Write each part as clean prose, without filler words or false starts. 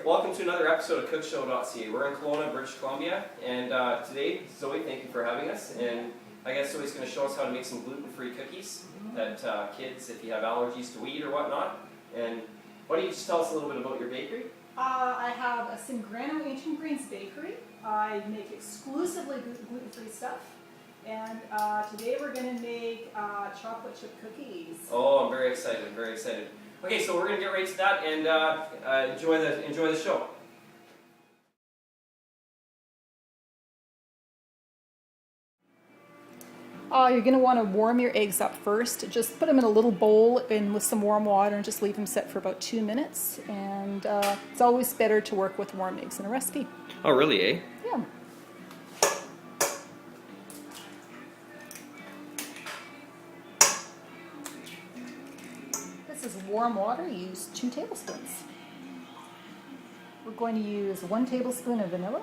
Alright, welcome to another episode of CookShow.ca. We're in Kelowna, British Columbia, and today, Zoe, thank you for having us, and I guess Zoe's going to show us how to make some gluten-free cookies that kids, if you have allergies to wheat or whatnot. And why don't you just tell us a little bit about your bakery? I have a Sin Grano ancient grains bakery. I make exclusively gluten-free stuff, and today we're going to make chocolate chip cookies. Oh, I'm very excited, very excited. Okay, so we're going to get right to that and enjoy the show. You're going to want to warm your eggs up first. Just put them in a little bowl with some warm water and just leave them set for about 2 minutes. And it's always better to work with warm eggs in a recipe. Oh, really, eh? Yeah. This is warm water. Use 2 tablespoons. We're going to use 1 tablespoon of vanilla.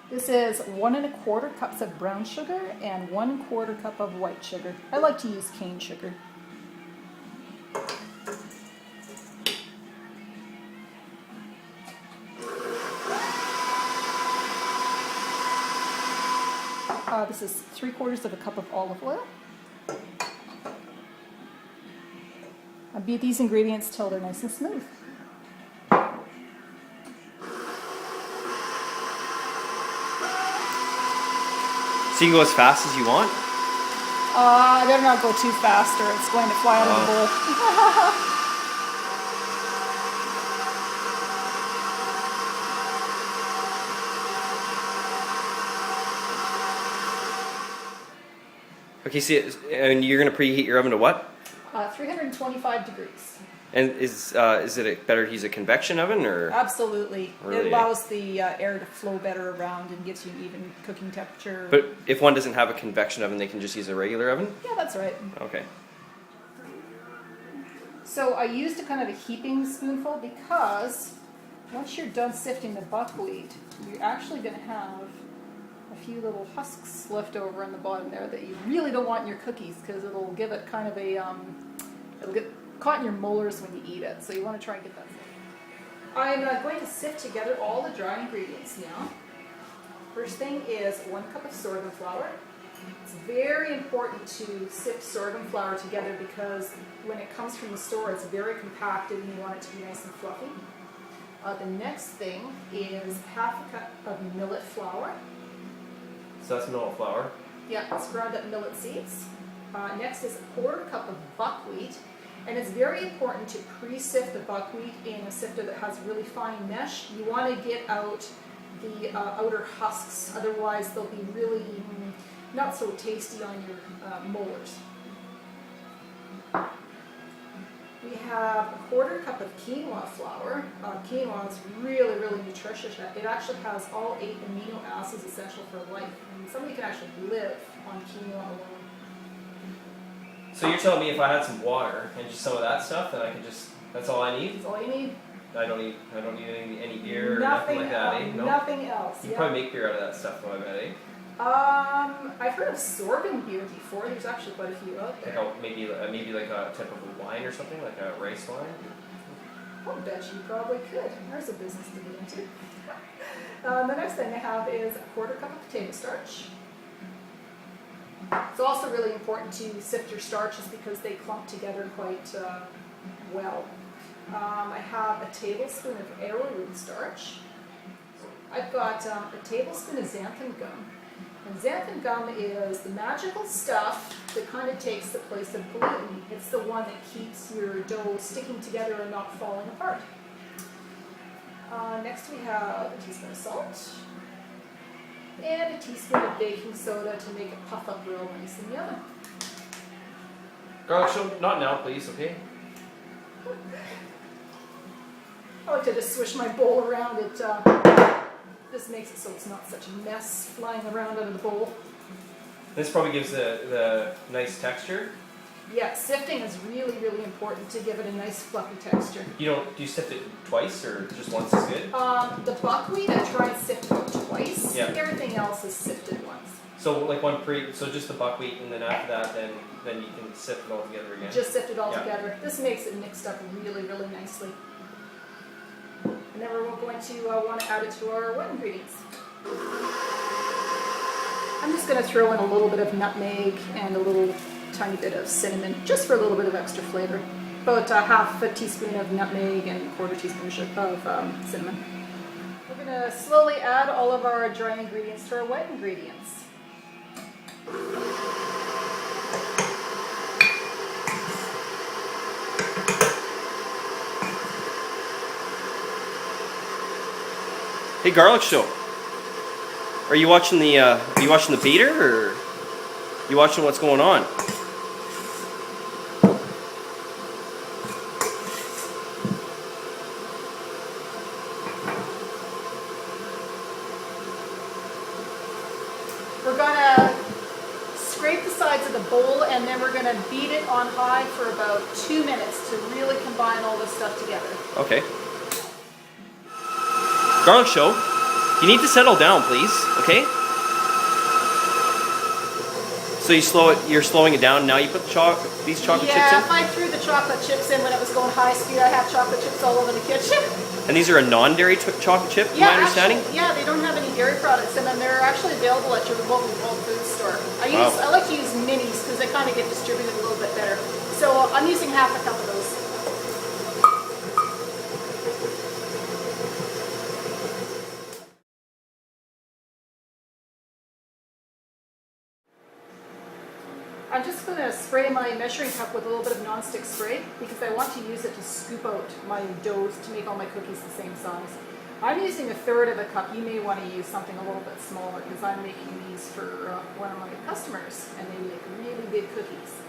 This is 1 1/4 cups of brown sugar and 1 1/4 cup of white sugar. I like to use cane sugar. This is 3/4 cup of olive oil. I beat these ingredients till they're nice and smooth. So you can go as fast as you want? I better not go too fast or it's going to fly out of the bowl. Okay, and you're going to preheat your oven to what? 325 degrees. And is it better to use a convection oven or? Absolutely. Really? It allows the air to flow better around and gives you an even cooking temperature. But if one doesn't have a convection oven, they can just use a regular oven? Yeah, that's right. Okay. So I used a kind of a heaping spoonful because once you're done sifting the buckwheat, you're actually going to have a few little husks left over on the bottom there that you really don't want in your cookies because it'll give it kind of a, it'll get caught in your molars when you eat it. So you want to try and get that safe. I'm going to sift together all the dry ingredients now. First thing is 1 cup of sorghum flour. It's very important to sift sorghum flour together because when it comes from the store it's very compacted and you want it to be nice and fluffy. The next thing is 1/2 cup of millet flour. So that's millet flour? Yeah, it's ground up millet seeds. Next is 1/4 cup of buckwheat. And it's very important to pre-sift the buckwheat in a sifter that has really fine mesh. You want to get out the outer husks, otherwise they'll be really not so tasty on your molars. We have 1/4 cup of quinoa flour. Quinoa is really, really nutritious. It actually has all 8 amino acids essential for life. And somebody can actually live on quinoa alone. So you're telling me if I had some water and just some of that stuff, then I can just, that's all I need? That's all you need. I don't need any beer or nothing like that, eh? No? Nothing else. You can probably make beer out of that stuff though, I bet, eh? I've heard of sorghum beer before. There's actually quite a few out there. Like maybe like a type of wine or something, like a rice wine? I'll bet you probably could. There's a business to get into. The next thing I have is 1/4 cup of potato starch. It's also really important to sift your starches because they clump together quite well. I have a tablespoon of arrowroot starch. I've got a tablespoon of xanthan gum. And xanthan gum is the magical stuff that kind of takes the place of gluten. It's the one that keeps your dough sticking together and not falling apart. Next we have a teaspoon of salt. And a teaspoon of baking soda to make it puff up real nice in the oven. Garlic show, not now please, okay? I like to just swish my bowl around. It just makes it so it's not such a mess flying around out of the bowl. This probably gives the nice texture. Yeah, sifting is really, really important to give it a nice fluffy texture. Do you sift it twice or just once is good? The buckwheat I try and sift about twice. Yeah. Everything else is sifted once. So like so just the buckwheat, and then after that, then you can sift it all together again. Just sift it all Yeah. together. This makes it mixed up really, really nicely. And then we're going to want to add it to our wet ingredients. I'm just going to throw in a little bit of nutmeg and a little tiny bit of cinnamon, just for a little bit of extra flavor. About half a teaspoon of nutmeg and a quarter teaspoon of cinnamon. We're going to slowly add all of our dry ingredients to our wet ingredients. Hey, Garlic Show. Are you watching the beater, or are you watching what's going on? We're going to scrape the sides of the bowl, and then we're going to beat it on high for about 2 minutes to really combine all this stuff together. Okay. Garlic Show, you need to settle down, please. Okay. So you're slowing it down. Now you put these chocolate chips in. Yeah, if I threw the chocolate chips in when it was going high speed, I have chocolate chips all over the kitchen. And these are a non-dairy chocolate chip, Yeah, my understanding? actually, yeah, they don't have any dairy products in them. They're actually available at your local food store. Wow. I like to use minis because they kind of get distributed a little bit better. So I'm using half a cup of those. I'm just going to spray my measuring cup with a little bit of nonstick spray because I want to use it to scoop out my doughs to make all my cookies the same size. I'm using a third of a cup. You may want to use something a little bit smaller because I'm making these for one of my customers, and they make really big cookies.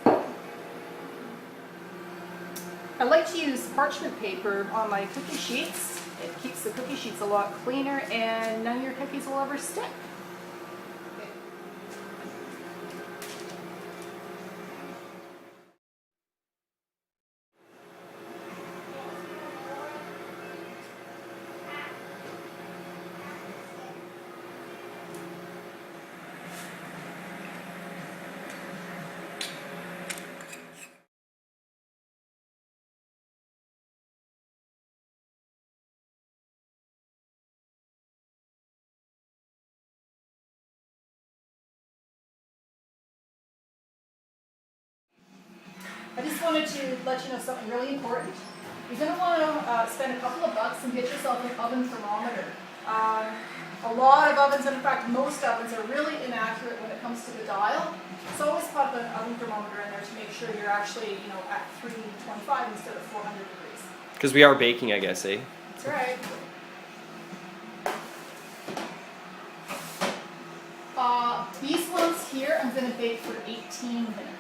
I like to use parchment paper on my cookie sheets. It keeps the cookie sheets a lot cleaner, and none of your cookies will ever stick. I just wanted to let you know something really important. You're going to want to spend a couple of bucks and get yourself an oven thermometer. A lot of ovens, and in fact most ovens, are really inaccurate when it comes to the dial. So always pop an oven thermometer in there to make sure you're actually, at 325 instead of 400 degrees. Because we are baking, I guess, eh? That's right. These ones here, I'm going to bake for 18 minutes.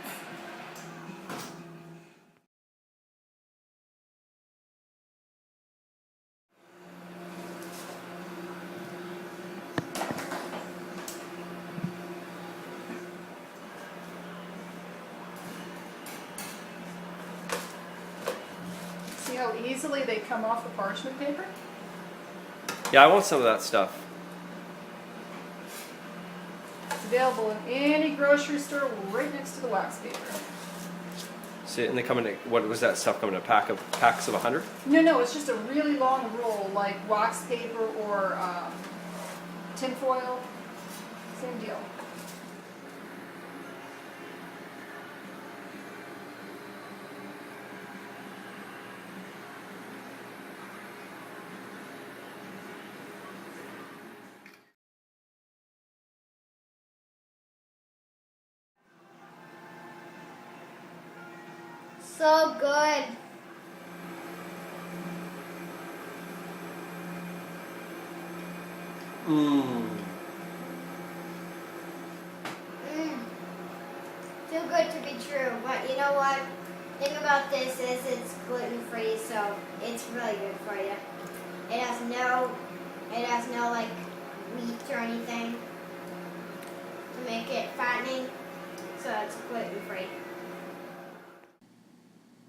See how easily they come off the parchment paper? Yeah, I want some of that stuff. It's available in any grocery store right next to the wax paper. So, and they come in, what was that stuff coming in packs of 100? No, it's just a really long roll, like wax paper or tin foil. Same deal. So good. Too good to be true, but you know what? The thing about this is it's gluten-free, so it's really good for you. It has no like wheat or anything to make it fattening, so it's gluten-free.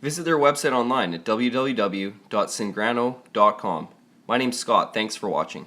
Visit their website online at www.singrano.com. My name's Scott. Thanks for watching.